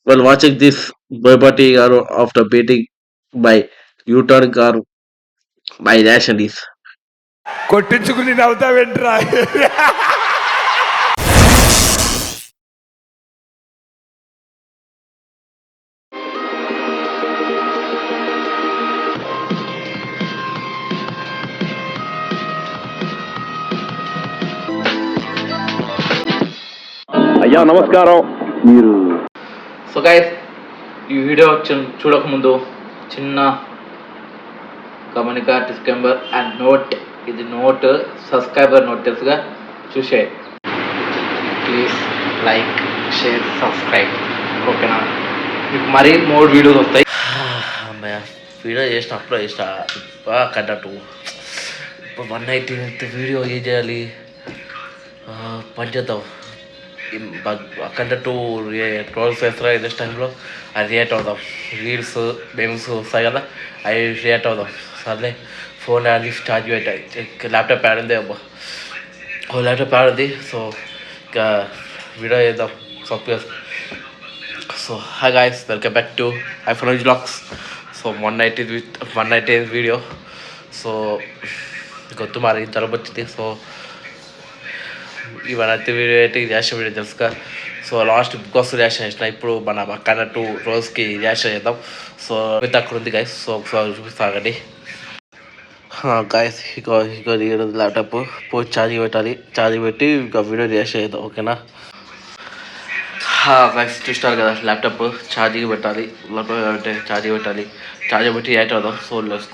While watching this, Boypati Garu after beating by U-turn car by nationalists. కొట్టించుకుని నవ్వుతావేంట్రా? అయ్యా నమస్కారం. మీరు so guys, ఈ video చూడకముందు చిన్న గమనిక, డిస్క్లైమర్ అండ్ నోట్. ఇది నోట్, సబ్స్క్రైబర్ నోట్ తెలుసుగా, చూసే ప్లీజ్ లైక్, షేర్, సబ్స్క్రైబ్, ఓకేనా? మీకు మరీ 3 వీడియోలు వస్తాయి. అమ్మాయ వీడియో చేసినప్పుడు కన్నట్టు ఇప్పుడు 190 వీడియో ఏం చేయాలి, పని చేద్దాం. అక్కడ 12 చేస్తారా ఇదే టైంలో అది రియాక్ట్ అవుదాం. రీల్స్ మెమ్స్ వస్తాయి కదా, అవి రియాక్ట్ అవుదాం. సర్లే, ఫోన్ అది ఛార్జ్ పెట్టాయి, ల్యాప్టాప్ యాడ్ ఉంది. అబ్బా, ల్యాప్టాప్ యాడ్ ఉంది. సో ఇంకా వీడియో చేద్దాం. So hi guys, welcome back to iPhone Vlogs. So 190 video. So ಗೊತ್ತು మారి జరబ వచ్చింది. సో ఇవన్నీ వీడియో అయితే రియాక్షన్ వీడియో తెలుసుగా. So last Bigg Boss reaction చేసిన, ఇప్పుడు మన అక్కడ 2 రోజుకి రియాక్షన్ చేద్దాం. సో విత్ అక్కడ ఉంది గాయస్. సో ఒకసారి చూపిస్తాగండి గాయస్. ఇక ల్యాప్టాప్ పోయి ఛార్జింగ్ పెట్టాలి. ఛార్జింగ్ పెట్టి ఇంకా వీడియో రియాక్షన్ చేద్దాం, ఓకేనా? గాయస్ చూస్తారు కదా, ల్యాప్టాప్ ఛార్జింగ్ పెట్టాలి. ల్యాప్టాప్ అంటే ఛార్జింగ్ పెట్టాలి. ఛార్జింగ్ పెట్టి రియాక్ట్ అవుదాం. సో లెట్స్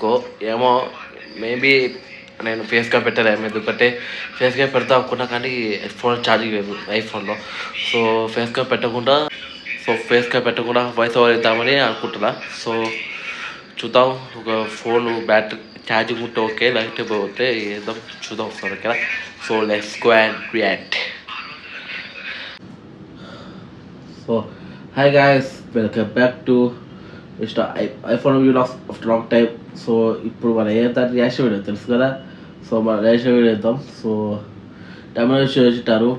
ఏమో మేబీ నేను ఫేస్ క్యాప్ పెట్టలేము, ఎందుకంటే ఫేస్ క్యాప్ పెడతా అనుకున్నా కానీ ఫోన్ ఛార్జింగ్ లేదు ఐఫోన్లో. సో ఫేస్ క్యాప్ పెట్టకుండా వాయిస్ ఓవర్ ఇద్దామని అనుకుంటున్నా. సో చూద్దాం, ఒక ఫోన్ బ్యాటరీ ఛార్జింగ్ ఉంటే ఓకే, లేకపోతే పోతే ఏదో చూద్దాం ఒకసారి, ఓకేనా? So let's go and react. So hi guys, welcome back to iPhone Vlogs after long time. So ఇప్పుడు మన ఏదైతే రియాక్షన్ వీడియో తెలుసు కదా. సో మన రియాక్షన్ వీడియో వేద్దాం. సో టైంలో చూసిటారు,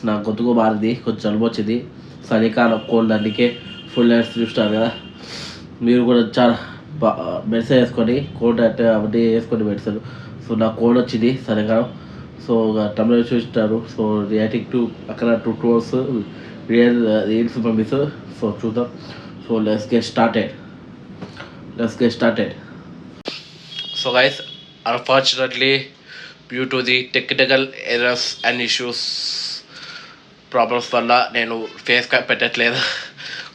నాకు గొంతుకు మారింది, కొంచెం జలుబు వచ్చింది, చలికాలం కోల్డ్, అందుకే ఫుల్ లైట్స్ చూస్తారు కదా. మీరు కూడా చాలా మెడిసిన్ వేసుకొని, కోల్డ్ అంటే అవన్నీ వేసుకొని మెడిసిన్. సో నాకు కోల్డ్ వచ్చింది, చలికాలం. సో టైంలో చూసిటారు. సో రియాక్టింగ్ టు అక్కడ 2 crores రీల్స్ పంపిస్తూ. సో చూద్దాం. So let's get started. So guys, unfortunately due to the technical errors and issues problems వల్ల నేను ఫేస్ క్యాప్ పెట్టట్లేదు.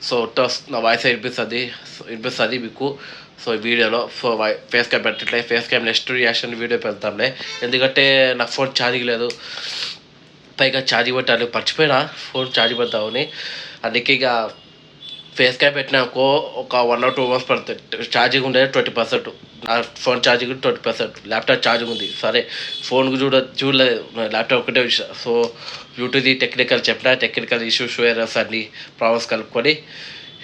సో నా వాయిస్ వినిపిస్తుంది మీకు. సో ఈ వీడియోలో ఫేస్ క్యాప్ పెట్టట్లేదు. Face cap next reaction video పెడతాంలే, ఎందుకంటే నాకు ఫోన్ ఛార్జింగ్ లేదు. పైగా ఛార్జింగ్ పెట్టాలి, మర్చిపోయినా ఫోన్ ఛార్జింగ్ పెడతామని. అందుకే ఇక ఫేస్ క్యాప్ పెట్టినాకో ఒక 1 or 2 hours పడుతుంది. ఛార్జింగ్ ఉండేది 20%, నా ఫోన్ ఛార్జింగ్ 20%, ల్యాప్టాప్ ఛార్జింగ్ ఉంది. సరే, ఫోన్కు చూడలేదు, ల్యాప్టాప్ ఒకటే విషయం. So YouTube technical issues errors అన్ని ప్రాబ్లమ్స్ కలుపుకొని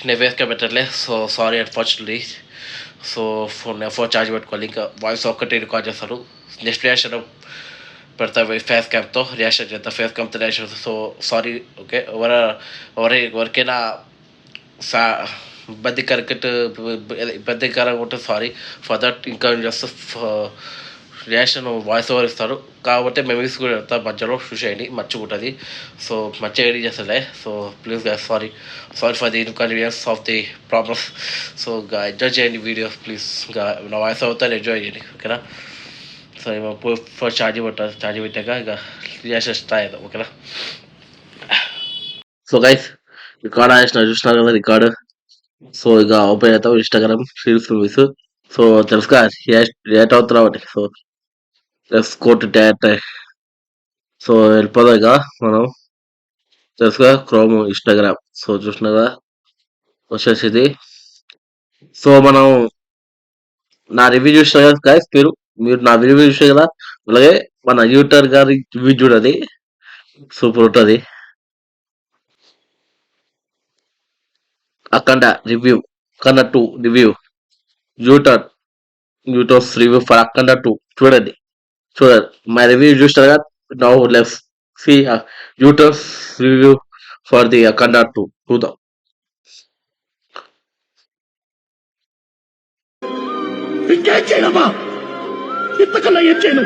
నేను ఫేస్ క్యాప్ పెట్టట్లే. So sorry unfortunately. So phone charge పెట్టుకోవాలి. ఇంకా వాయిస్ ఒక్కటి రికార్డ్ చేస్తాను. నెక్స్ట్ రియాక్షన్ పెడతా ఫేస్ క్యాప్తో రియాక్షన్ చేద్దాం. ఫేస్ క్యాప్తో రియాక్షన్. So sorry, okay. ఎవరికైనా ఇబ్బందికరంగా ఉంటుంది, సారీ ఫర్ దట్. ఇంకా జస్ట్ రియాక్షన్ వాయిస్ ఓవర్ ఇస్తారు కాబట్టి మెమరీస్ కూడా వెళ్తా మధ్యలో చూసేయండి, మర్చిపోతుంది. సో మంచిగా ఎడిట్ చేస్తలే. So please sorry for the inconvenience of the problems. So enjoy చేయండి వీడియోస్ ప్లీజ్. ఇంకా నా వాయిస్ అవుతాను, ఎంజాయ్ చేయండి, ఓకేనా? సో ఫస్ట్ ఛార్జింగ్ పెట్టాక ఇక రియాక్షన్ స్టార్ట్ అవుతాం, ఓకేనా? సో గైస్, రికార్డ్ చూసినారు కదా రికార్డు. సో ఇక ఓపెన్ అవుతాం ఇన్స్టాగ్రామ్ రీల్స్ మూవీస్. సో తెలుసుగా రియాక్ట్ అవుతున్నాం అండి. So let's go to direct. So వెళ్ళిపోదాం ఇక మనం, తెలుసుగా క్రోమ్ ఇన్స్టాగ్రామ్. సో చూసినా కదా వచ్చేసింది. సో మనం నా రివ్యూ చూసినా కదా గైస్, మీరు నా రివ్యూ చూసే కదా. అలాగే మన యూటర్ గారి రివ్యూ చూడండి, సూపర్ ఉంటుంది. అఖండ రివ్యూ, అఖండ 2 రివ్యూ, యూటర్స్ రివ్యూ ఫర్ అఖండ 2 చూడండి. మై రివ్యూ చూస్తారు కదా. Now let's See Utah's review for the Akanda 2. చూద్దాం. ఇంకేం చేయనమ్మా, ఇంతకన్నా ఏం చేయను,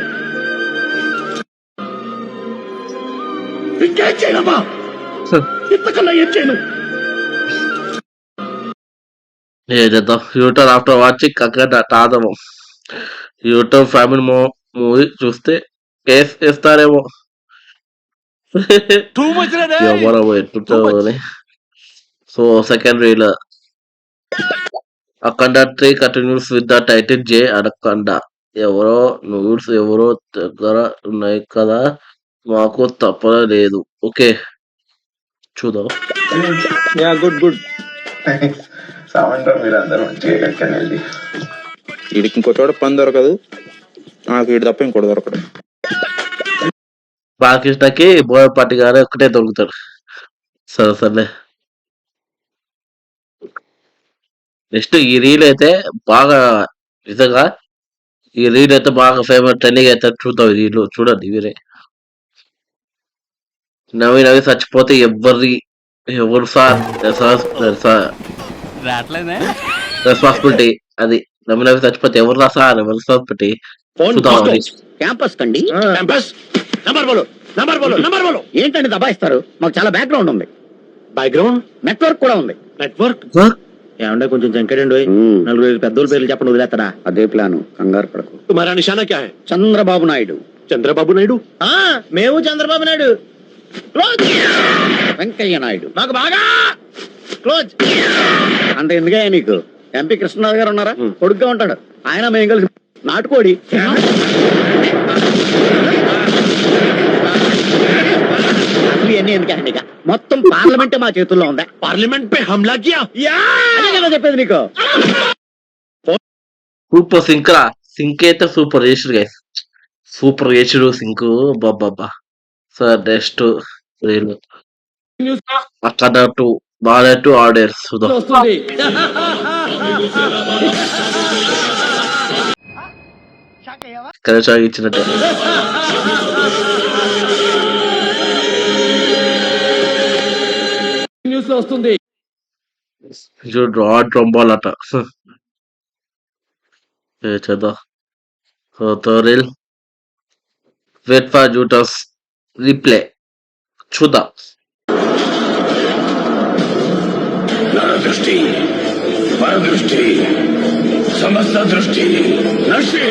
ఇంకేం చేయనమ్మా, ఇంతకన్నా ఏం చేయను. ఏం చేద్దాం. యూటర్ ఆఫ్టర్ వాచింగ్ అక్కడ తాదము యూటర్ ఫ్యామిలీ మూవీ చూస్తే కేసు వేస్తారేమో. ఎవరో ఎట్టుంటారో. So second reel Akhanda 3 continues with the title జే అనకొండ. ఎవరో నూడ్స్ ఎవరో దగ్గర ఉన్నాయి కదా, మాకు తప్పలేదు. ఓకే చూద్దాం. Good good. సామంటారు మీరు అందరూ మంచిగా ఎక్కడికైనా వెళ్ళి. వీడికి ఇంకో చోట పని దొరకదు, నాకు వీడి తప్ప ఇంకోటి దొరకడు. బాలకృష్ణకి బోయపాటి గారు ఒక్కటే దొరుకుతాడు. సరే సరే. నెక్స్ట్ ఈ రీల్ అయితే బాగా నిజంగా ఈ రీల్ అయితే బాగా ఫేమస్ ట్రెండింగ్ అయితే చూద్దాం. ఈ రీల్ చూడండి మీరే. నవ్వి నవ్వి చచ్చిపోతే ఎవరు సార్ రెస్పాన్సిబిలిటీ అది. నవ్వి నవ్వి చచ్చిపోతే ఎవరు రా సార్ రెస్పాన్సిబిలిటీ చూద్దాం. క్యాంపస్ కండి. క్యాంపస్ నంబర్ బోలో, నంబర్ బోలో, నంబర్ బోలో. ఏంటండి దబాయిస్తారు? మాకు చాలా బ్యాక్గ్రౌండ్ ఉంది. బ్యాక్గ్రౌండ్ నెట్వర్క్ కూడా ఉంది. నెట్వర్క్ ఏమంటే కొంచెం జంకడండి. నలుగురు పెద్దోళ్ళ పేర్లు చెప్పండి, వదిలేస్తారా? అదే ప్లాన్, కంగారు పడకు. తుమారా నిశానా క్యా హై? చంద్రబాబు నాయుడు. చంద్రబాబు నాయుడు. మేము చంద్రబాబు నాయుడు. క్లోజ్. వెంకయ్య నాయుడు. మాకు బాగా క్లోజ్. అంటే ఎందుకయ్యా నీకు? ఎంపీ కృష్ణరాజు గారు ఉన్నారా? కొడుకుగా ఉంటాడు ఆయన. మేము కలిసి నాటుకోడి. ఇవన్నీ ఎందుకండి? మొత్తం పార్లమెంటే మా చేతుల్లో ఉందా? పార్లమెంట్ పే హమ్లా కియా. అదే కదా చెప్పేది నీకు. సూపర్ సింక్ రా. సింక్ అయితే సూపర్ చేసాడు గైస్. సూపర్ చేసాడు సింక్. బాబా సార్. నెక్స్ట్ రీల్ అక్కడ 2 బాగా 2 ఆర్డర్స్ చూద్దాం. కనీసం ఇచ్చినట్టే. న్యూస్ లో వస్తుంది. రాడ్ ట్రంబాల్ అట. చేద్దాం. రీల్ వెయిట్ ఫర్ జూటస్ రీప్లే చూద్దాం. దృష్టి పరదృష్టి సమస్త దృష్టి నర్సి.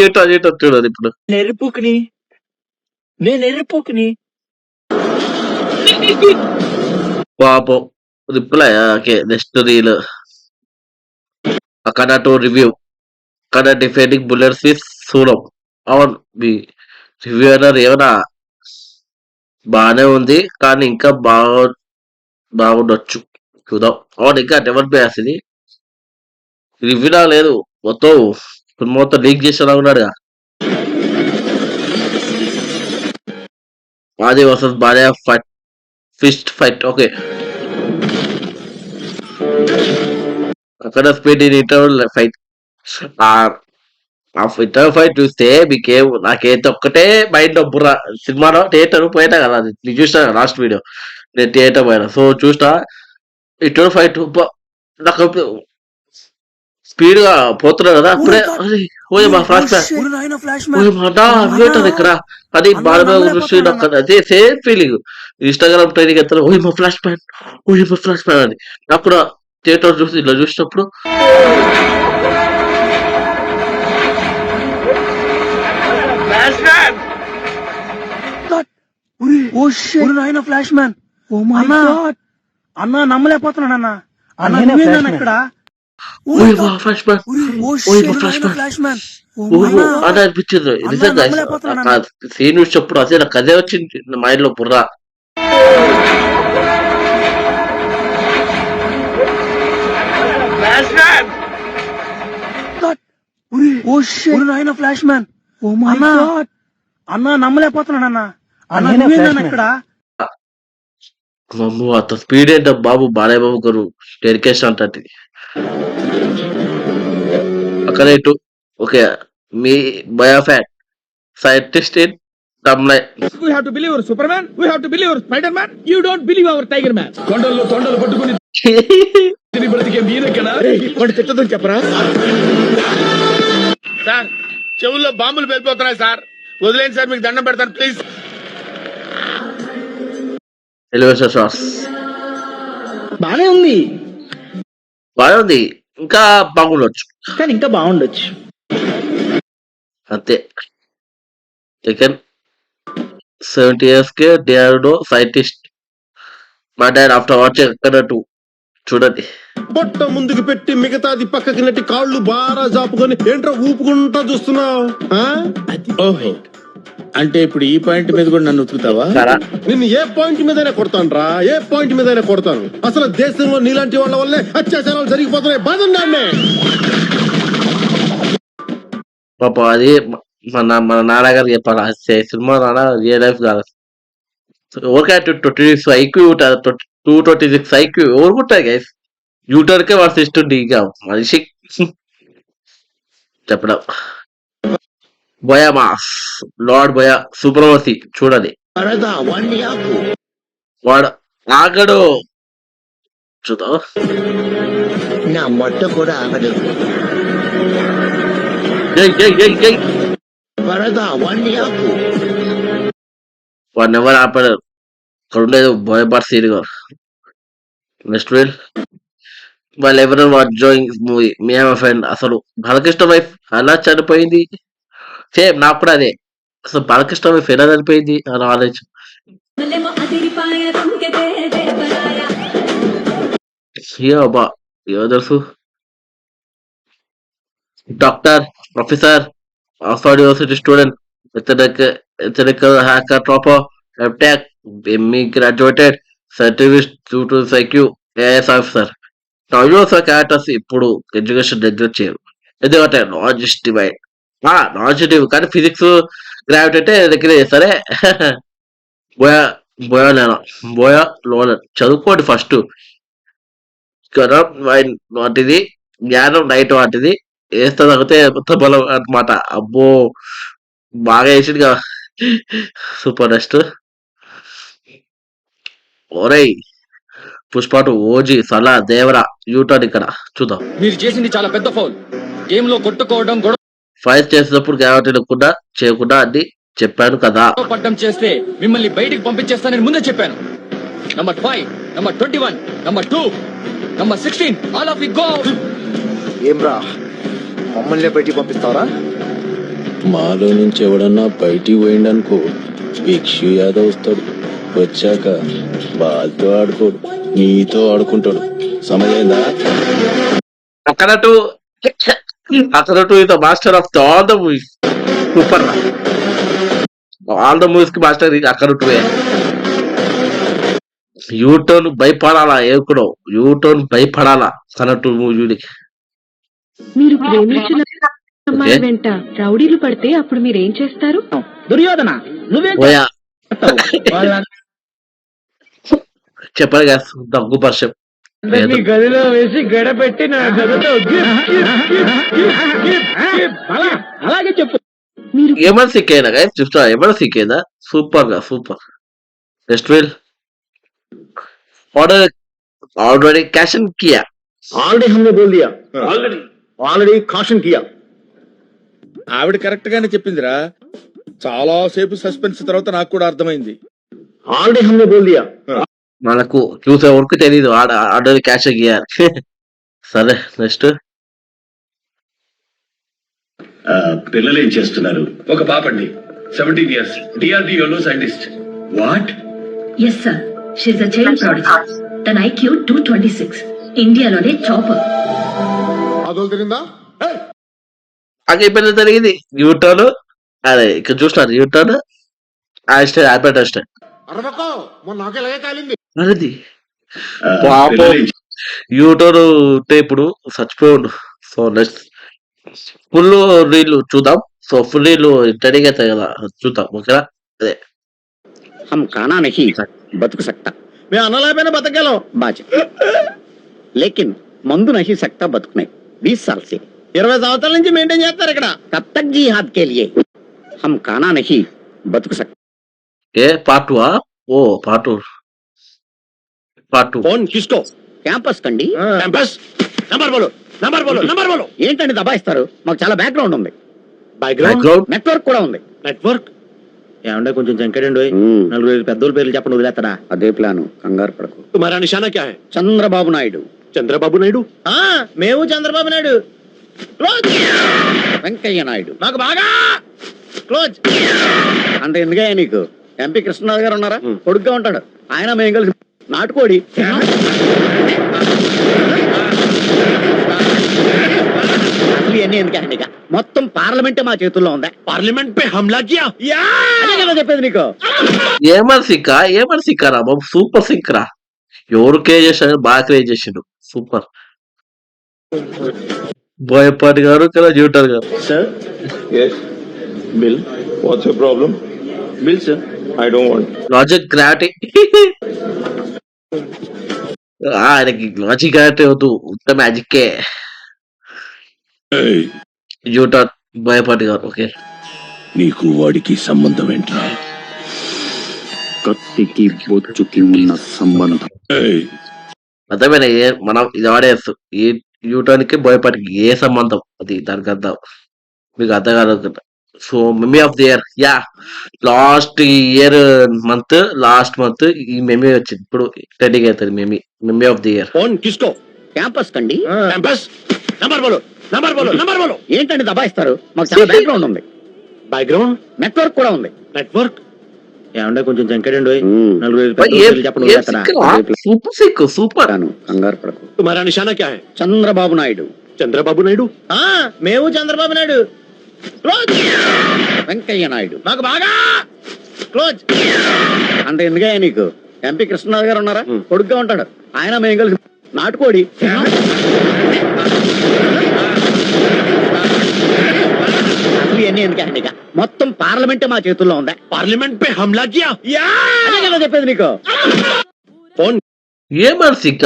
ఏటో చూడాలి ఇప్పుడు. నెరుపుకుని నేను ఎరుపుకుని పాపం రిప్లై. ఓకే నెక్స్ట్ రీల్ అక్కడ 2 రివ్యూ అక్కడ డిఫెండింగ్ బుల్లెట్స్ విత్ సూరం. అవును మీ రివ్యూ అన్నారు ఏమన్నా బాగానే ఉంది కానీ ఇంకా బాగుండొచ్చు. చూద్దాం. అవును ఇంకా డెవలప్ చేయాల్సింది. రివ్యూ నాకు లేదు, మొత్తం లీక్ చేసేలా ఉన్నాడుగా. ఆది వర్సెస్ భార్య ఫైట్, ఫిస్ట్ ఫైట్. ఓకే అక్కడ స్పీడ్ ఇన్ ఇంటర్వల్ ఫైట్. ఆ ఇంటర్వల్ ఫైట్ చూస్తే నాకైతే ఒక్కటే మైండ్ లో బుర్ర. సినిమాలో థియేటర్ పోయినా కదా, అది నేను చూసిన లాస్ట్ వీడియో. నేను థియేటర్ పోయినా, సో చూసిన ఇంటర్వల్ ఫైట్. నాకు స్పీడ్ గా పోతున్నా కదా, అప్పుడే మా ఫ్లాష్ బ్యాక్ ఇక్కడ. అది బాగా దృష్టి అదే సేమ్ ఫీలింగ్. ఇన్స్టాగ్రామ్ ట్రైనింగ్ ఎత్తారు మా ఫ్లాష్ బ్యాక్ అని. నాకు కూడా థియేటర్ చూసి ఇలా చూసినప్పుడు ఫ్లాష్ మ్యాన్ అన్నా నమ్మలేకపోతున్నాడు అన్నా. అన్న ఇక్కడ ఫ్లాష్ బ్యాక్ అని అనిపించింది నిజంగా. సీన్ చూసినప్పుడు అదే నాకు అదే వచ్చింది మైండ్ లో బుర్ర. ఫ్లాష్ మ్యాన్ అన్నా నమ్మలేకపోతున్నాడు అన్నా ఇక్కడ. అంత స్పీడ్ ఏంట బాబు. బాలయ్య బాబు గారు డెడికేషన్ అంటే అక్కడ ఇటు. Okay me bio fat scientist in Tamlai. We have to believe our Superman. We have to believe our Spider-Man. You don't believe our Tiger Man. కొండల్లో తొండలు పట్టుకుని తిని బ్రతికే మీరెక్కడా వాడు తిట్టదని చెప్పరా? సార్ చెవుల్లో బాంబులు వెళ్ళిపోతున్నాయి సార్. వదిలేండి సార్, మీకు దండం పెడతాను ప్లీజ్. Elevation shots. బానే ఉంది బాగుంది, ఇంకా బాగుండొచ్చు కానీ ఇంకా బాగుండొచ్చు. అంతే. సెకండ్ 70 years కే డిఆర్డో సైంటిస్ట్. మా డాడ్ ఆఫ్టర్ వాచింగ్ ఎక్కడ చూడండి. పొట్ట ముందుకు పెట్టి మిగతాది పక్కకి నెట్టి కాళ్ళు బాగా జాపుకొని ఏంట్రా ఊపుకుంటా చూస్తున్నావు? ఓహో, అంటే ఇప్పుడు ఈ పాయింట్ మీద కూడా నన్ను ఉతుకుతావా? చాలా నిన్ను ఏ పాయింట్ మీదైనా కొడతాను రా, ఏ పాయింట్ మీదైనా కొడతాను. అసలు దేశంలో నీలాంటి వాళ్ళ వల్లే అత్యాచారాలు జరిగిపోతున్నాయి. బాధండి. పాప అది మన నాన్నగారు చెప్పాలి. సినిమా నాన్న రియల్ లైఫ్ కాదు. ఎవరికై 26 ఐక్యూ 226 ఐక్యూ ఎవరుకుంటాయి గైస్? యూటర్కే వాడు ఇస్తుంది ఇంకా మనిషి చెప్పడం. బొయామాస్ లార్డ్ బొయా సుప్రమసి చూడండి. వాడు ఆగడు చూద్దాం. నా మొట్ట కూడా ఆగదు. వాడిని ఎవరు ఆపడు. అక్కడ ఉండేది బోయబాట్ సీరియల్. నెక్స్ట్ వీల్ వాళ్ళు ఎవరు వాట్ జోయింగ్ మూవీ మీ ఫ్రెండ్. అసలు బాలకృష్ణ వైఫ్ అలా చనిపోయింది. సేమ్ నాకు కూడా అదే, అసలు బాలకృష్ణ వైఫ్ ఎలా చనిపోయింది అని ఆలోచన. బా ఏమో తెలుసు. Doctor, professor, Oxford university student, ethical hacker, topper, MTech, ME graduated, scientist, 226 IQ, AIS officer. Use characters ఇప్పుడు ఎడ్యుకేషన్ నెగ్లెక్ట్ చేయరు, ఎందుకంటే నాలెడ్జ్ డివైడ్. నాలెడ్జ్ డివ్ కానీ ఫిజిక్స్ గ్రావిటీ అంటే దగ్గర చేస్తారే. బోయా లోలన్ చదువుకోండి ఫస్ట్. వాటిది జ్ఞానం నైట్ వాటిది వేస్తా తగ్గితే కొత్త బలం అనమాట. అబ్బో బాగా వేసిండు. సూపర్. నెక్స్ట్ ఓరై పుష్పాటు, ఓజీ, సలా, దేవరా, యూటర్న్ ఇక్కడ చూద్దాం. మీరు చేసింది చాలా పెద్ద ఫౌల్. గేమ్ లో కొట్టుకోవడం, గొడవ ఫైట్ చేసినప్పుడు గ్రావిటీ చేయకుండా అని చెప్పాను కదా. పడ్డం చేస్తే మిమ్మల్ని బయటికి పంపించేస్తానని ముందే చెప్పాను. Number 5, number 21, number 2, number 16, all of you go. ఏమ్రా మమ్మల్ని బయటికి పంపిస్తావరా? మాలో నుంచి ఎవడన్నా బయటికి పోయిండనుకో భిక్షు యాదవ్ వస్తాడు. వచ్చాక బాల్తో ఆడుకోడు, నీతో ఆడుకుంటాడు. సమజైందా? అక్కడటు ఇది master of all the movies. Super. All the movies కి మాస్టర్ అక్కడటు. యూటర్న్ భయపడాలా, ఏకుడో యూటర్న్ భయపడాలా కనట్టు మూవీకి. మీరు ప్రేమించిన అమ్మాయి వెంట రౌడీలు పడితే అప్పుడు మీరేం చేస్తారు? దుర్యోధన నువ్వేం పోయా చెప్పాలి కదా, దగ్గు పర్షం గదిలో వేసి గడపెట్టి నా గదిలో అలాగే చెప్పు. మీరు ఏమైనా సిక్కేనా గైస్? చూస్తా ఏమైనా సిక్కేదా? సూపర్ గా సూపర్. నెక్స్ట్ వీల్ ऑर्डर ऑलरेडी कैशन किया. ఆల్రెడీ హమ్నే బోల్ దియా. ఆల్రెడీ కాషన్ కియా. ఆవిడ కరెక్ట్ గానే చెప్పిందిరా. చాలా సేపు సస్పెన్స్ తర్వాత నాకు కూడా అర్థమైంది. ఆల్రెడీ హమ్నే బోల్ దియా. మనకు చూసే వరకు తెలీదు ఆల్రెడీ క్యాష్ కియా. సరే నెక్స్ట్. పిల్లలు ఏం చేస్తున్నారు? ఒక పాపండి, 17 years, డిఆర్డిఓలో scientist. What? Yes sir, she a child prodigy. తన ఐక్యూ 226, ఇండియాలోనే టాపర్. అదొల్తిందా? అక్కడ ఇప్పుడు జరిగింది యూటర్న్. అదే ఇక్కడ చూస్తున్నారు యూటర్న్ ఐస్టైన్ ఆల్బర్ట్ ఐస్టైన్. అరవకో మొన్న నాకెలాగే కాలింది. అది పాపం యూటర్న్ ఉంటే ఇప్పుడు చచ్చిపోయాడు. సో నెక్స్ట్ ఫుల్ రీల్ చూద్దాం. సో ఫుల్ రీల్ ఇంటర్వ్యూగా అవుతాయి కదా, చూద్దాం ఓకేనా. అదే हम खाना नहीं बतक सकता. మేము అనలేకపోయినా బతకగలం. बाज लेकिन मंदू नहीं सकता बतकने. 20 साल से 20 సంవత్సరాల నుంచి మెయింటైన్ చేస్తారు ఇక్కడ. कब तक जिहाद के लिए? हम खाना नहीं बतक सकते. ఏ పార్ట్ 2 ఓ పార్ట్ 2 ఫోన్ కిస్కో క్యాంపస్ కండి. క్యాంపస్ నంబర్ బోలో నంబర్ బోలో నంబర్ బోలో. ఏంటండి దబాయిస్తారు? మాకు చాలా బ్యాక్గ్రౌండ్ ఉంది. బ్యాక్గ్రౌండ్ నెట్వర్క్ కూడా ఉంది. నెట్వర్క్ ఏమంటే కొంచెం చెంకడండి. 4 పెద్దోళ్ళ పేర్లు చెప్పండి వదిలేస్తారా? అదే ప్లాన్, కంగారు పడకు. తుమారా నిశానా క్యా హై? చంద్రబాబు నాయుడు. చంద్రబాబు నాయుడు? మేము చంద్రబాబు నాయుడు. క్లోజ్. వెంకయ్య నాయుడు. మాకు బాగా క్లోజ్. అంటే ఎందుకయ్యా నీకు? ఎంపీ కృష్ణరాజు గారు ఉన్నారా? కొడుకుగా ఉంటాడు ఆయన. మేము కలిసి నాటుకోడి. ఇవన్నీ ఎందుకండి? మొత్తం పార్లమెంటే మా చేతుల్లో ఉందా? పార్లమెంట్ పై హమ్లా కియా. అదే కదా చెప్పేది నీకు. ఏమని సిక్కారా బాబు, సూపర్ సింక్ రా. ఎవరు క్రియేట్ చేశారు? బాగా క్రియేట్ చేసిండు, సూపర్. బోయపాటి గారు కదా జ్యూటర్ గారు. Sir? Yes. Bill? What's your problem? Bill, sir. I don't want. Logic gravity. ఆయనకి లాజిక్ గ్రావిటీ వద్దు, ఉత్త మ్యాజిక్కే. జ్యూటర్ బోయపాటి గారు. ఓకే, నీకు వాడికి సంబంధం ఏంట్రా? కత్తికి బొచ్చుకి ఉన్న సంబంధం. అర్థమైన మనం ఇది ఆడేస్తూ ఈ యూటర్న్కి బోయపాటికి ఏ సంబంధం? అది దానికి అర్థం మీకు అర్థం కాదు. So meme of the year, yeah last month ఈ మెమీ వచ్చింది. ఇప్పుడు ట్రెండింగ్ అవుతుంది meme of the year. Phone కిస్కో క్యాంపస్ కండి. క్యాంపస్ నంబర్ బోలో నంబర్ బోలో నంబర్ బోలో. ఏంటండి దబాయిస్తారు? మాకు చాలా బ్యాక్గ్రౌండ్ ఉంది. బ్యాక్గ్రౌండ్ నెట్వర్క్ కూడా ఉంది. నెట్వర్క్ ఏమంటే కొంచెం చెంకడండి. 4 పెద్దోళ్ళ చెప్పండి వదిలేస్తారా? Super sick, super. కంగారు పడకు. తుమారా నిశానా క్యా హై? చంద్రబాబు నాయుడు. చంద్రబాబు నాయుడు? మేము చంద్రబాబు నాయుడు. క్లోజ్. వెంకయ్య నాయుడు. మాకు బాగా క్లోజ్. అంటే ఎందుకయ్యా నీకు? ఎంపీ కృష్ణరాజు గారు ఉన్నారా? కొడుకుగా ఉంటాడు ఆయన. మేము కలిసి నాటుకోడి. ఇవన్నీ ఎందుకండి? మొత్తం పార్లమెంటే మా చేతుల్లో ఉందా? పార్లమెంట్ పై హమ్లా కియా. అదే కదా చెప్పేది నీకు. ఫోన్ ఏమని sync,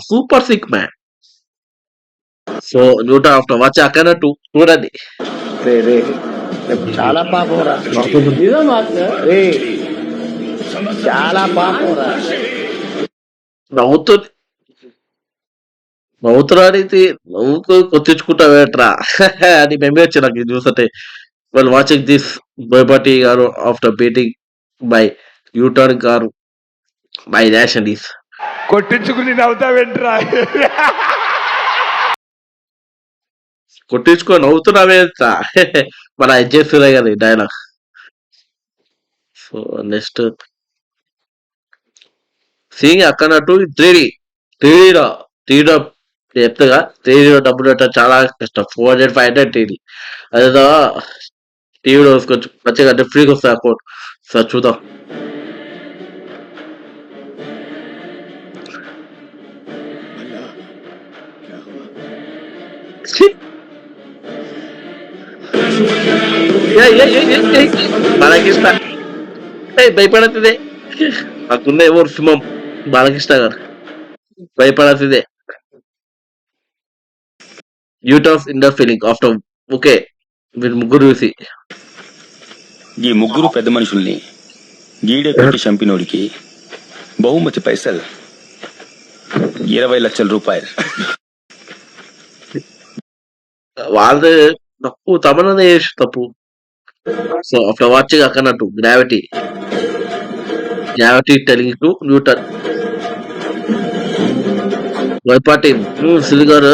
super sync man. So Newton after watch అక్కడట్టు చూడండి. చాలా పాపం రా. చాలా పాపం రా. నవ్వుతున్నాడైతే నవ్వుకు కొట్టించుకుంటావేట్రా అని మేమే వచ్చి నాకు ఇది చూస్తుంటే. వెల్ వాచింగ్ దిస్ బోయపాటి గారు ఆఫ్టర్ బీటింగ్ బై యూటర్న్ గారు బై నేషనలీస్. కొట్టించుకుని నవ్వుతావేంట్రా? కొట్టించుకొని నవ్వుతున్నావేట్రా మన చేస్తున్నా కదా ఈ డైలాగ్. సో నెక్స్ట్ సీయింగ్ అక్కడట్టు 3D చెప్తాగా. 3D డబ్బులు పెట్టడం చాలా కష్టం. 400-500 టీడీ. అదేదో టీవీలో కొంచెం మంచిగా అంటే ఫ్రీగా వస్తాయి అకౌంట్. సార్ చూద్దాం. బాలకృష్ణ భయపడతదే. నాకున్న ఎవరు సింహం బాలకృష్ణ గారు. భయపడాల్సిందే. యూటర్స్ ఇండర్ ఫీలింగ్ ఆఫ్టర్. ఓకే, మీరు ముగ్గురు చూసి ఈ ముగ్గురు పెద్ద మనుషుల్ని గీడే కొట్టి చంపినోడికి బహుమతి పైసలు 20 లక్షల రూపాయలు. వాళ్ళది తప్పు, తమననే చేసి తప్పు. సో ఆఫ్టర్ వాచింగ్ అక్కడట్టు gravity telling to Newton Boyapati సిలిగారు.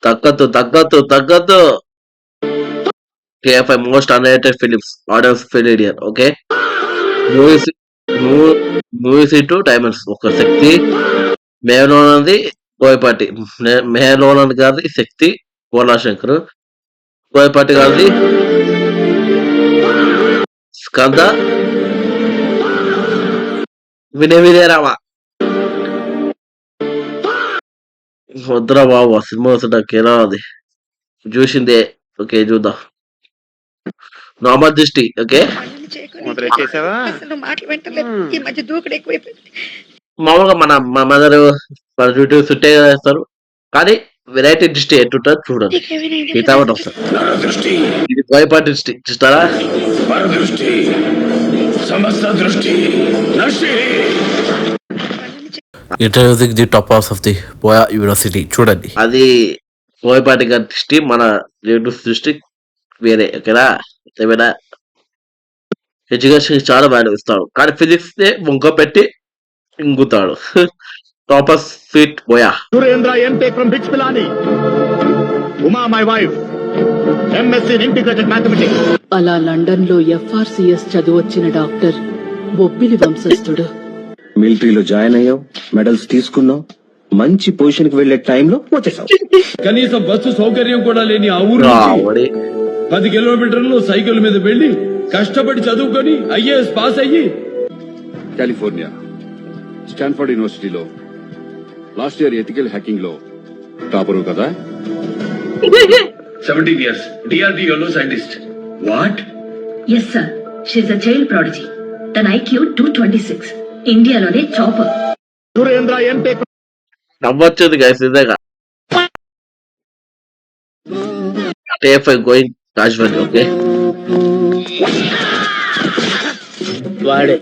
తగ్గద్దు. KFI most unrated films audience failure. Okay, movies into diamonds. ఒక శక్తి మేలోనది బోయపాటి, మేలోనది గారిది శక్తి పూర్ణశంకర్, బోయపాటి గారిది స్కంద వినయరామ. వద్దురా బాబు, ఆ సినిమా వస్తుంటాకి ఎలా ఉంది చూసిందే. ఓకే చూద్దాం. నార్మల్ దృష్టి. ఓకే, మామూలుగా మన మదర్ డ్యూటీ సుట్టే వేస్తారు, కానీ వెరైటీ దృష్టి ఎట్టుంటుంది చూడండి. మిగతా వస్తుంది ఇది బోయపాటి దృష్టి చూస్తారా. Introducing the top house of the Boya University. చూడండి, అది బోయపాటి గారి దృష్టి, మన రిలేటివ్స్ దృష్టి వేరే. ఓకేనా, ఏమైనా ఎడ్యుకేషన్ చాలా వాల్యూ ఇస్తాడు, కానీ ఫిజిక్స్ నే ముంగ పెట్టి ఇంగుతాడు. టాపర్ స్వీట్ బోయా. Surendra MTech from BITS Pilani. Uma my wife, MSc in integrated mathematics. అలా లండన్ లో ఎఫ్ఆర్సిఎస్ చదువొచ్చిన డాక్టర్ బొబ్బిలి వంశస్థుడు. మిలిటరీలో జాయిన్ అయ్యావు, మెడల్స్ తీసుకున్నావు, మంచి పొజిషన్ కి వెళ్లే టైంలో వచ్చేసావు. కనీసం బస్సు సౌకర్యం కూడా లేని ఆ ఊరు రావడి 10 కిలోమీటర్లు సైకిల్ మీద వెళ్లి కష్టపడి చదువుకొని ఐఏఎస్ పాస్ అయ్యి కాలిఫోర్నియా స్టాన్ఫర్డ్ యూనివర్సిటీలో లాస్ట్ ఇయర్ ఎథికల్ హ్యాకింగ్ లో టాపరు కదా. 17 years DRDO scientist. What? Yes sir, she a child prodigy. తన ఐక్యూ 226, ఇండియాలోనే టాపర్. సురేంద్ర ఎంటెక్ నవ్వొచ్చింది గైస్ నిజంగా. TF going Rajahmundry. ఓకే, వాడే,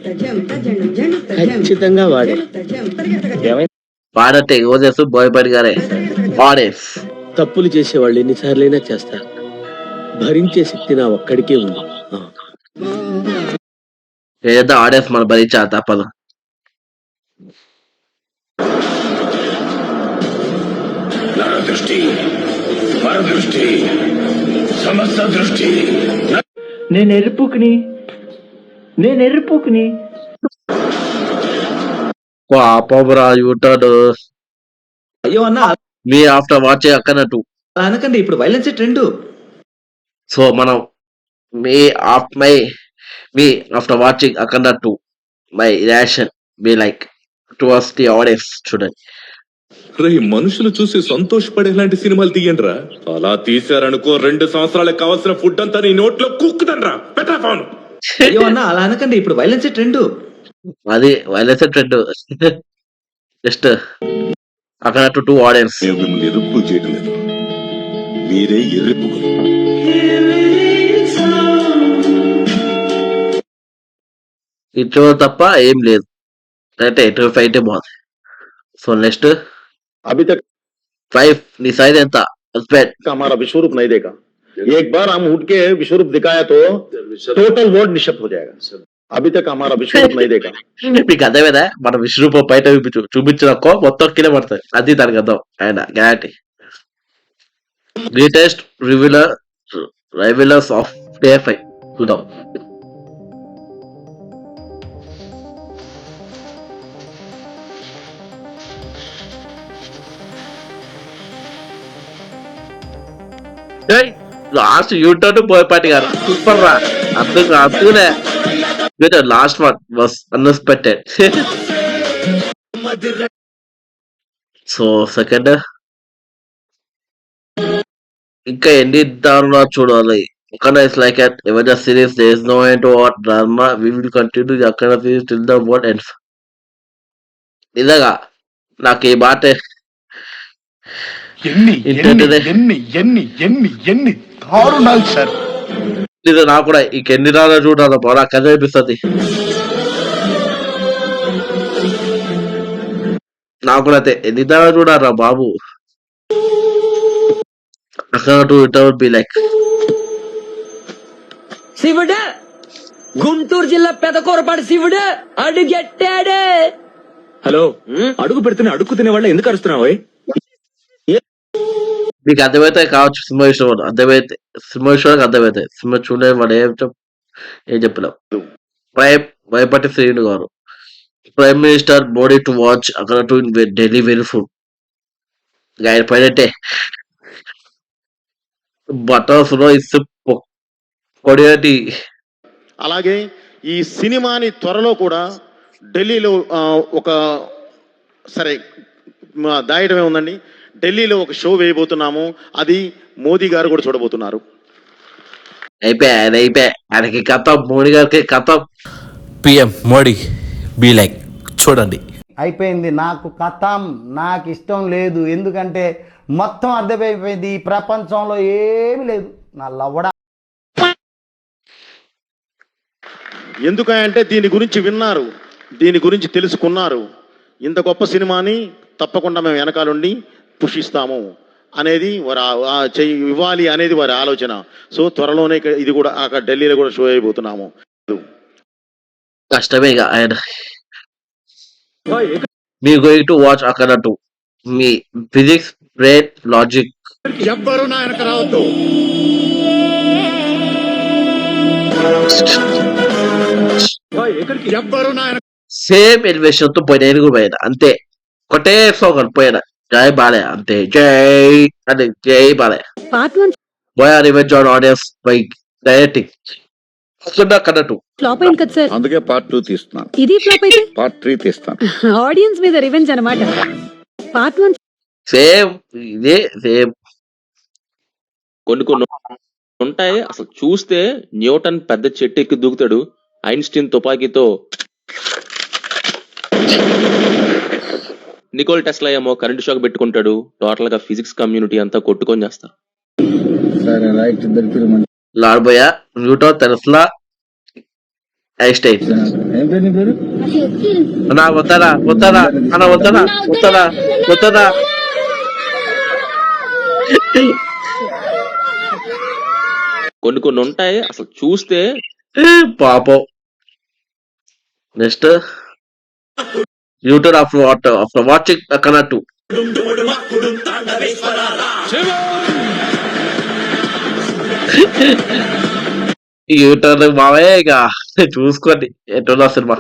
ఖచ్చితంగా వాడే. వాడంటే ఓజెస్ బోయపాటి గారే. ఆడేస్ తప్పులు చేసేవాళ్ళు ఎన్నిసార్లైనా చేస్తారు, భరించే శక్తి నా ఒక్కడికే ఉంది. ఏదైతే ఆడేస్ మనం భరించా తప్పదు. నేను ఎరుపుకుని పాపరా యూటర్న్. అయ్యో అన్న, మీ ఆఫ్టర్ వాచింగ్ అక్కనట్టు. అనకండి, ఇప్పుడు వైలెన్స్ ట్రెండ్. సో మనం మీ ఆఫ్టర్ వాచింగ్ అక్కనట్టు my reaction be like towards the audience. చూడండి, మనుషులు చూసి సంతోషపడేలాంటి సినిమాలు తీయండిరా. అలా తీశారనుకో 2 సంవత్సరాలకు కావాల్సిన ఫుడ్ అంతా నీ నోట్లో కుక్కుదండ్రా. పెట్టా ఫోన్. అయ్యో అన్న, అలా అనకండి, ఇప్పుడు వైలెన్స్ ట్రెండ్. అది వైలెన్స్ ట్రెండ్. జస్ట్ అక్కనట్టు టు ఆడియన్స్. మిమ్మల్ని ఎరుపు చేయడం లేదు, మీరే ఎరుపుకు. ఇంట్లో తప్ప ఏం లేదు. అయితే ఇంటర్వ్యూ ఫైట్ బాగుంది. సో నెక్స్ట్ अभी तक 5 నీ సైజ్ ఎంత? हमारा विश्वरूप नहीं देखा. एक बार हम उठ के विश्वरूप दिखाया तो टोटल वर्ल्ड निशब्द हो जाएगा. अभी तक हमारा विश्वरूप नहीं देखा. మీకు అర్థమైందా? మన విశ్వరూపం బయట చూపించినకో మొత్తం కింద పడుతుంది. అది దానికి అర్థం. ఆయన గ్యారంటీ. గ్రేటెస్ట్ రివీలర్స్ ఆఫ్ TF చూద్దాం. లాస్ట్ యూటర్న్ బోయపాటి గారు సూపర్ రా. అందుకునే last one was unexpected. So second ఇంకా ఎన్ని దారుణా చూడాలి. Wakanda is like an Avengers series. There is no end to what drama. We will continue the Wakanda series till the world ends. నిజంగా నాకు ఈ మాట దారుణాలు సార్. ఇది నాకు కూడా ఈ ఎన్ని రాళ్ళు చూడాలి బాగా కథ అనిపిస్తుంది. నాకు కూడా అయితే ఎన్ని రాళ్ళు చూడారా బాబు. అక్కడ బి లైక్ శివుడు, గుంటూరు జిల్లా పెదకూరపాడు శివుడు అడుగెట్టాడు. హలో, అడుగు పెడుతున్న అడుగు తినే వాళ్ళ ఎందుకు అరుస్తున్నావు? మీకు అర్థమైతే కావచ్చు సినిమా విషయం. అర్థమైతే సినిమా విషయానికి అర్థమైతే సినిమా చూడలే వాడు ఏం చెప్పలేం. భయపట్టి శ్రీను గారు prime minister Modi to watch అక్కడ టు ఢిల్లీ వెరీ ఫుడ్ ఆయన పైనట్టే బటర్స్ లో ఇస్తే పొడిగటి. అలాగే ఈ సినిమాని త్వరలో కూడా ఢిల్లీలో ఒక సరే దాయటమే ఉందండి. ఢిల్లీలో ఒక షో వేయబోతున్నాము. అది మోదీ గారు కూడా చూడబోతున్నారు. అయిపోయా ఆయనకి కథ, మోడీ గారికి కథ. PM మోడీ బి లైక్ చూడండి. అయిపోయింది, నాకు కథం, నాకు ఇష్టం లేదు. ఎందుకంటే మొత్తం అర్థమైపోయింది, ఈ ప్రపంచంలో ఏమీ లేదు నా లవ్వడా. ఎందుకంటే దీని గురించి విన్నారు, దీని గురించి తెలుసుకున్నారు. ఇంత గొప్ప సినిమాని తప్పకుండా మేము వెనకాలండి పుషిస్తాము అనేది వారు ఇవ్వాలి అనేది వారి ఆలోచన. సో త్వరలోనే ఇది కూడా అక్కడ ఢిల్లీలో కూడా షో అయిపోతున్నాము. కష్టమే ఇక ఆయన. మీ గోయింగ్ టు వాచ్ అక్కడ టూ. మీ ఫిజిక్స్, బ్రెయిన్, లాజిక్ ఎవ్వరు నా వెనక రావద్దు. ఎవ్వరు నా వెనక సేమ్ ఎలివేషన్ తో పోయిన నేను కూడా పోయినా అంతే. ఒకటే స్లోగన్ పోయినా, జై బాలే అంతే, జై అంటే జై బాలే. Part 1 buoy revenge on audience by directing అక్కడ టూ. ఫ్లాప్ అయింది కదా సార్, అందుకే పార్ట్ 2 తీస్తున్నాను. ఇది ఫ్లాప్ అయితే పార్ట్ 3 తీస్తాను. ఆడియన్స్ మీద రివెంజ్ అన్నమాట. పార్ట్ 1 సేమ్ ఇదే సేమ్. కొన్ని కొన్ని ఉంటాయి అసలు చూస్తే న్యూటన్ పెద్ద చెట్టు ఎక్కి దూకుతాడు, ఐన్స్టీన్ తుపాకీతో, నికోల్ టెస్లా ఏమో కరెంట్ షాక్ పెట్టుకుంటాడు. టోటల్ గా ఫిజిక్స్ కమ్యూనిటీ అంతా కొట్టుకొని చేస్తారు. Lord buoy, Newton, Tesla, Einstein. అన్నా వద్దనా వద్దనా అన్న వద్దనా వద్దనా వద్దనా. కొన్ని కొన్ని ఉంటాయి అసలు చూస్తే పాపం. నెక్స్ట్ న్యూటన్ ఆఫ్టర్ వాచింగ్ అక్కడ టూ. న్యూటన్ మావే ఇక చూసుకోండి ఎటున్నా సినిమా.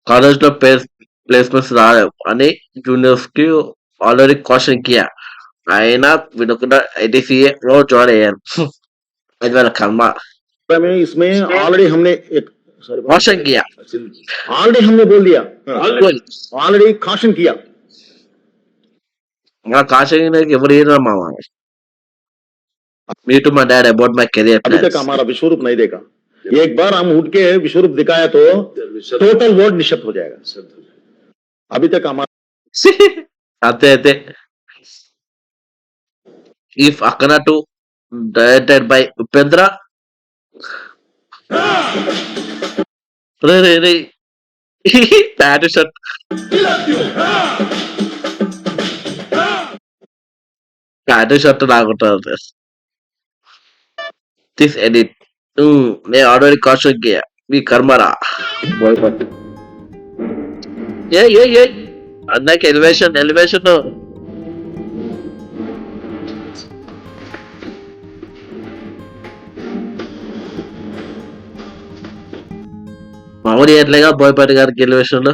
కాలేజ్ లో ప్లేస్మెంట్స్ రాలేవు అని జూనియర్స్ కి ఆల్రెడీ క్వశ్చన్ కియా, అయినా వినకుండా ITCA లో జాయిన్ అయ్యారు. అది వాళ్ళ కర్మ. इसमें ऑलरेडी हमने एक क्वेश्चन किया, ऑलरेडी हमने बोल दिया, ऑलरेडी caution किया. నా కాశీ ఎవరు ఏనా మామ. Me to my dad about my career अभी तक plans. हमारा विश्वरूप नहीं देखा. एक बार हम उठ के विश्वरूप दिखाया तो टोटल वर्ल्ड निशब्द हो जाएगा. अभी तक हमारा అంతే అంతే. ఇఫ్ అక్కడ టూ డైరెక్టెడ్ బై ఉపేంద్ర. రే రే రే ప్యాంట్ షర్ట్ నాకుంటుంది. దిస్ ఎడిట్ నేను ఆల్రెడీ కాషన్ కియా, మీ కర్మరా. ఏ అందరికి ఎలివేషన్ ఎలివేషన్. మామూలు ఎట్లేగా బోయపాటి గారికి ఎలివేషన్ లో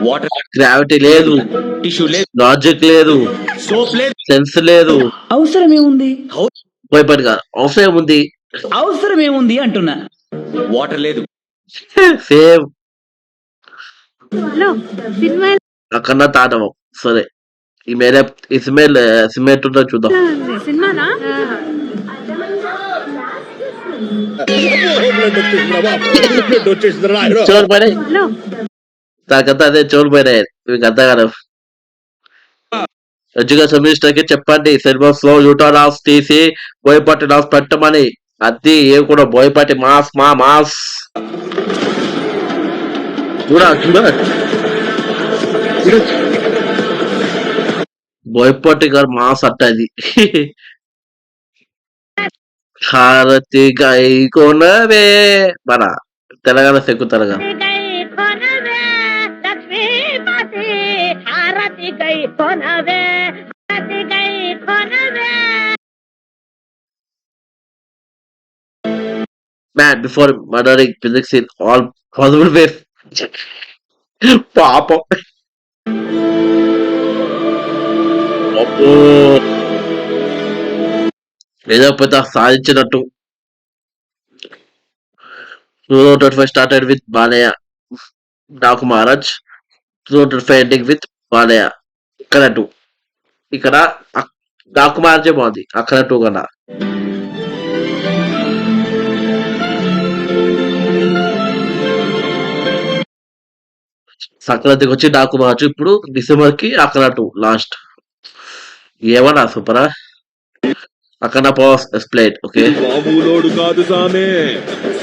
వాటర్ గ్రావిటీ లేదు, టిష్యూ లేదు, లాజిక్ లేదు, సోప్ లేదు, సెన్స్ లేదు. అవసరం ఏముంది, బోయపాటి గారు అవసరం ఉంది, అవసరం ఏముంది అంటున్నా. వాటర్ లేదు. సేమ్ అక్కడ తాటవం. సరే ఈ మేరే ఇస్మేల్ సిమెంట్ ఉందో చూద్దాం. చోరు పడే నాకంతా అదే చోరు పోయినాయి మీకు అంతా కదా. ఎడ్యుకేషన్ మినిస్టర్ కి చెప్పండి సిలబస్ లో యూటర్న్ ఆఫ్ తీసి బోయపాటి నాఫ్ పెట్టమని. అది ఏ కూడా బోయపాటి మాస్ మాస్ బోయపాటి గారు మాస్ అట్టది. హారతి గై కొనవే మన Telangana సెక్కుతారుగా. Man, before murdering physics in all possible ways. పాపం. ఏదో పెద్ద సాధించినట్టు. 2025 started with Balayya, Daaku Maharaj. 2025 ending with Balayya. ఇక్కడ టూ. ఇక్కడ డాకు మహారాజే బాగుంది అక్కడ టూ కన్నా. సంక్రాంతికి వచ్చి డాకు మహారాజు, ఇప్పుడు డిసెంబర్ కి అక్కడ టూ లాస్ట్. ఏమన్నా సూపరా అక్కడ పవర్ ఎక్స్ప్లెయిన్ ఓకే మామూలోడు కాదు సామే,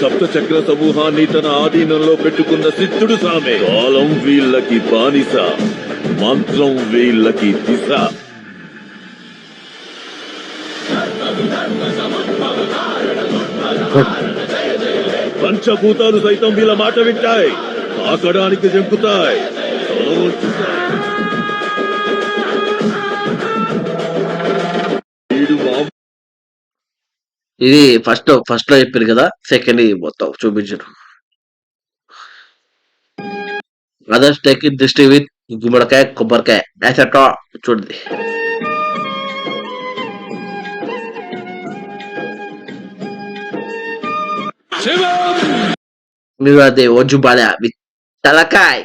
సప్త చక్ర సమూహాన్ని తన ఆధీనంలో పెట్టుకున్న సిద్ధుడు సామే. కాలం వీళ్ళకి బానిస, మంత్రం వీళ్ళకి దిశ. పంచభూతాలు సైతం వీళ్ళ మాట వింటాయి, తాకడానికి జంకుతాయి, తల వంచుతాయి. వీడు మామూలు ఇది ఫస్ట్ లో చెప్పారు కదా, సెకండ్ మొత్తం చూపించారు. అదర్స్ టేక్ ఇట్ దృష్టి విత్ గుమ్మడికాయ కొబ్బరికాయ యాసెట్రా చూడండి. మీరు అది ఒజ్జు బాలే విత్ తలకాయ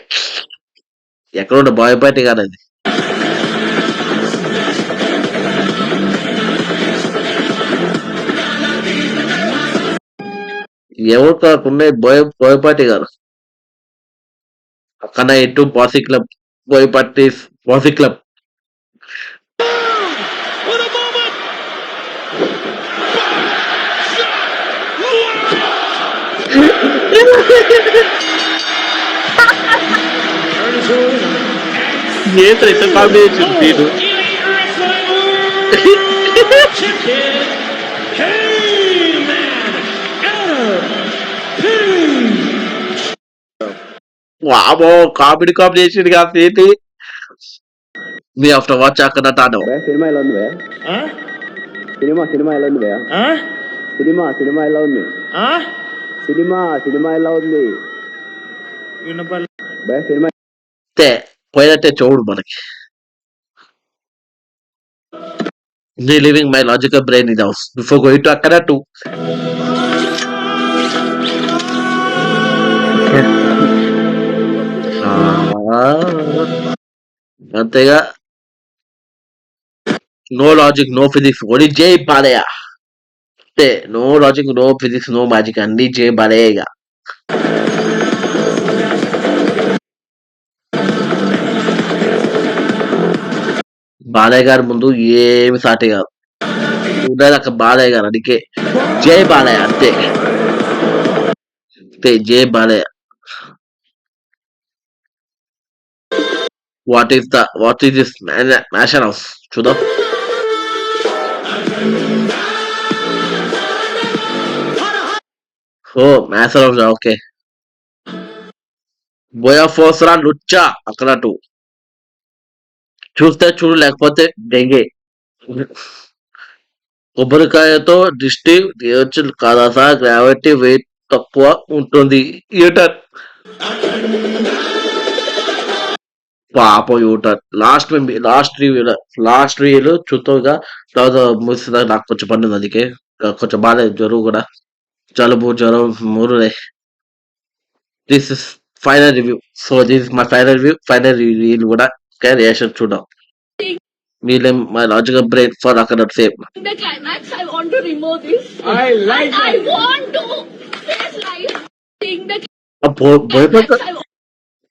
ఎక్కడ బాయపాటి కాదు అది. ఎవరు కాకుండా బోయపాటి గారు అక్కడ ఎటు బాసీ క్లబ్ బోయపాటి బాసీ క్లబ్. ఏంటంటే కాంబినేషన్ తీరు వామో కామెడీ కాంబినేషన్ కాదు ఏంటి మీ ఆఫ్టర్ వాచ్ అక్కడ తాను సినిమా ఎలా ఉంది సినిమా ఎలా ఉంది సినిమా ఎలా ఉంది సినిమా ఎలా ఉంది సినిమా పోయినట్టే చూడు మనకి. Living my logical brain in house before going to అక్కడ టు అంతేగా. No logic no physics only Jai Balayya అంతే. No logic no physics no magic అన్ని జై బాలయ్య. బాలయ్య గారి ముందు ఏమి సాటి కాదు, ఉండేది అక్కడ బాలయ్య గారు. అందుకే జై బాలయ్య అంతే అంతే జై Balayya. What is this mansion house చూద్దాం. ఓ మ్యాషన్ హౌస్ ఓకే. బోయా ఫోర్స్రా లుచ్చా అక్కడ టూ చూస్తే చూడు లేకపోతే డెంగే. కొబ్బరికాయతో దిష్టి తీయొచ్చు కాదా సార్, గ్రావిటీ వెయిట్ తక్కువ ఉంటుంది. యూటర్ పాపం యూటర్ లాస్ట్ రివ్యూలో చూద్దాంగా. తర్వాత ముగిస్తుందా నాకు కొంచెం పండుగ అందుకే కొంచెం బాగాలేదు, జ్వరం కూడా జలుబు జ్వరం మూడు. This is final review. So this is my final review. Final review కూడా రియాక్షన్ చూద్దాం. మీలే మై లాజికల్ బ్రెయిన్ ఫర్ అక్కడ same. The climax, I want to remove this. I like I it. want to face life. Seeing the భయపడ climax, I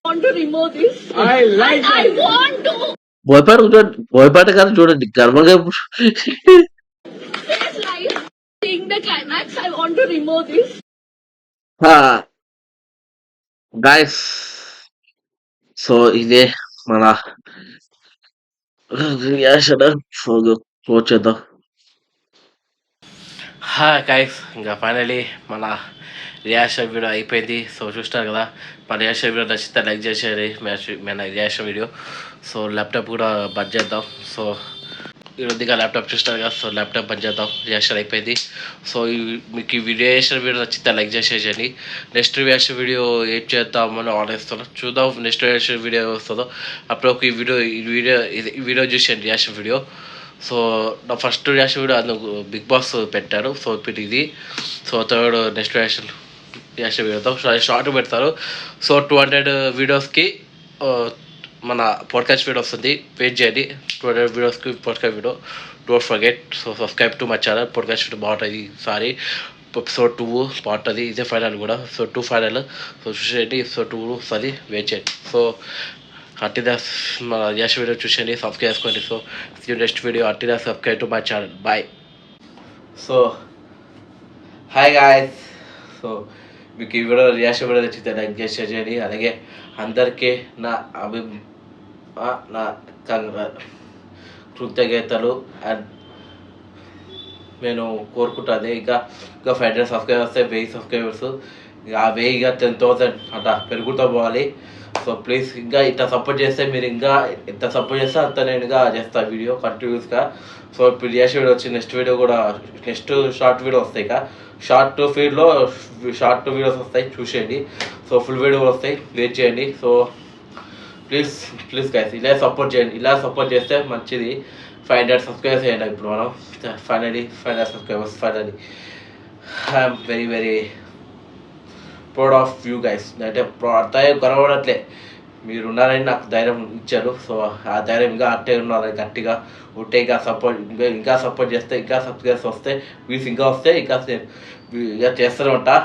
want to remove this. I like I it. want to భయపడ కాదు చూడండి గర్వంగా. face life. Seeing the climax, I want to remove this. Guys so ఇదే మన reaction. వచ్చేద్దాం. Guys ఇంకా finally మన రియాక్షన్ వీడియో అయిపోయింది. సో చూస్తారు కదా, మన రియాక్షన్ వీడియో నచ్చితే లైక్ చేసేది మన రియాక్షన్ వీడియో. సో ల్యాప్టాప్ కూడా బంద్ చేద్దాం. సో ఈరోజుగా ల్యాప్టాప్ చూస్తారు కదా, సో ల్యాప్టాప్ బంద్ చేద్దాం. రియాక్షన్ అయిపోయింది. సో మీకు ఈ రియాక్షన్ వీడియో నచ్చితే లైక్ చేసేయండి. నెక్స్ట్ రియాక్షన్ వీడియో ఏం చేద్దామని ఆలోచిస్తున్నాం, చూద్దాం. నెక్స్ట్ రియాక్షన్ వీడియో వస్తుందో అప్పుడు ఒక ఈ వీడియో చూసాను రియాక్షన్ వీడియో. సో నా ఫస్ట్ రియాక్షన్ వీడియో అందుకు బిగ్ బాస్ పెట్టారు. సో ఇప్పుడు ఇది సో థర్డ్ నెక్స్ట్ రియాక్షన్ వీడియోతో షార్ట్ పెడతారు. సో 200 వీడియోస్కి మన పాడ్కాస్ట్ వీడియో వస్తుంది, వెయిట్ చేయండి. 200 వీడియోస్కి podcast video. Don't forget. So subscribe to my channel. Podcast video బాగుంటుంది. సారీ ఎపిసోడ్ 2 బాగుంటుంది. ఇదే ఫైనల్ కూడా. So 2 final. సో చూసేయండి. ఎపిసోడ్ 2 వస్తుంది, వెయిట్ చేయండి. సో అట్టిదాస్ మన యశ్ వీడియో చూసేయండి, సబ్స్క్రైబ్ చేసుకోండి. సో నెక్స్ట్ వీడియో అట్టిదాస్ subscribe to my channel. Bye. So hi guys. So మీకు ఈ వీడియో రియాక్షన్ వీడియో నచ్చితే లైక్ చేసి షేర్ చేయండి. అలాగే అందరికీ నా కృతజ్ఞతలు. అండ్ నేను కోరుకుంటుంది ఇంకా 500 సబ్స్క్రైబర్స్ వస్తే 1000 సబ్స్క్రైబర్స్, ఆ 1000 ఇక 10,000 అట్లా పెరుగుతూ పోవాలి. సో ప్లీజ్ ఇంకా ఇట్లా సపోర్ట్ చేస్తే, మీరు ఇంకా ఎంత సపోర్ట్ చేస్తే అంత నేను ఇంకా చేస్తా వీడియో కంటిన్యూస్గా. సో ఇప్పుడు రియాక్షన్ వీడియో వచ్చి నెక్స్ట్ వీడియో కూడా నెక్స్ట్ షార్ట్ వీడియో వస్తాయి. ఇక షార్ట్ ఫీడ్లో షార్ట్ వీడియోస్ వస్తాయి, చూసేయండి. సో ఫుల్ వీడియో వస్తాయి, వెయిట్ చేయండి. సో ప్లీజ్ గైస్ ఇలా సపోర్ట్ చేయండి. ఇలా సపోర్ట్ చేస్తే మంచిది. 500 సబ్స్క్రైబర్స్ అయ్యాను ఇప్పుడు మనం. Finally 500 subscribers finally. I'm very very proud of you guys. అంటే అర్థం కొనబడట్లే, మీరు ఉన్నారని నాకు ధైర్యం ఇచ్చారు. సో ఆ ధైర్యం ఇంకా అట్టే ఉన్నారని గట్టిగా ఉంటే ఇంకా సపోర్ట్ చేస్తే, ఇంకా సబ్స్క్రైబర్స్ వస్తే, వ్యూస్ ఇంకా వస్తే ఇంకా చేస్తూనే ఉంటా.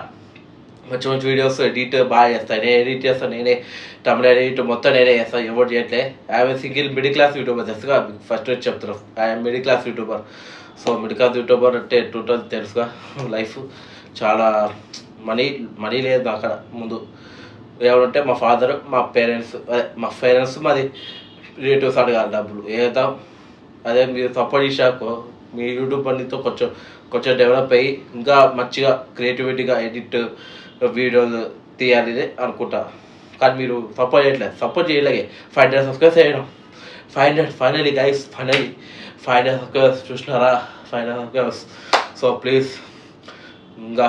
మంచి మంచి వీడియోస్ ఎడిట్ బాగా చేస్తాను. నేను ఎడిట్ చేస్తాను, నేనే తమిళ ఎడిట్ మొత్తం నేనే చేస్తాను, ఎవరు చేయట్లే. I'm single middle class YouTuber. తెలుసుగా ఫస్ట్ వచ్చి చెప్తున్నాను, I'm middle class YouTuber. So middle class YouTuber అంటే 2000 తెలుసుగా లైఫ్ చాలా మనీ లేదు అక్కడ. ముందు ఏమంటే మా ఫాదర్, మా పేరెంట్స్ మాది రిలేటివ్స్ అడగాలి డబ్బులు ఏద్దాం. అదే మీరు సపోర్ట్ చేశాకో మీ యూట్యూబ్ పనితో కొంచెం డెవలప్ అయ్యి ఇంకా మంచిగా క్రియేటివిటీగా ఎడిట్ వీడియోలు తీయాలి అనుకుంటా. కానీ మీరు సపోర్ట్ చేయట్లేదు, సపోర్ట్ చేయలేగే. 500 సబ్స్క్రైబర్స్ చేయడం, 500 ఫైనలీ గైస్, ఫైనలీ 500 సబ్స్క్రైబర్స్ చూసినారా, 500 సబ్స్క్రైబర్స్. సో ప్లీజ్ ఇంకా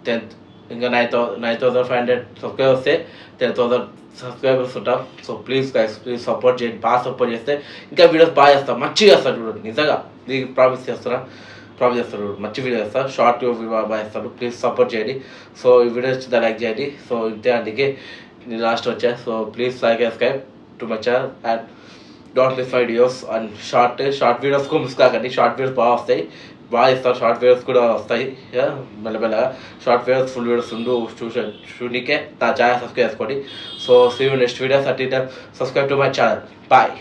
9,500 సబ్స్క్రైబర్స్ వస్తే 10,000 సబ్స్క్రైబర్స్ ఉంటాం. So please guys, please support చేయండి. బాగా సపోర్ట్ చేస్తే ఇంకా వీడియోస్ బాగా చేస్తాం, మంచిగా చేస్తాను చూడండి. నిజంగా మీకు ప్రామిస్ చేస్తాను మంచి వీడియో చేస్తాను, షార్ట్ వీడియో బాగా చేస్తాను. ప్లీజ్ సపోర్ట్ చేయండి. సో ఈ వీడియో వచ్చిందా లైక్ చేయండి. సో ఇంతే, అందుకే నేను లాస్ట్ వచ్చా. So please like subscribe to my channel and don't miss my videos. And short వీడియోస్కు మిస్ కాకండి. షార్ట్ వీడియోస్ బాగా వస్తాయి, బాగా ఇస్తారు. షార్ట్ వీడియోస్ కూడా వస్తాయి మెల్లమెల్లగా. షార్ట్ వీడియోస్ ఫుల్ వీడియోస్ చూడనికే నా ఛానల్ సబ్స్క్రైబ్ చేసుకోండి. So see you next videos. At subscribe to my channel. Bye.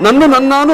నన్ను నన్నాను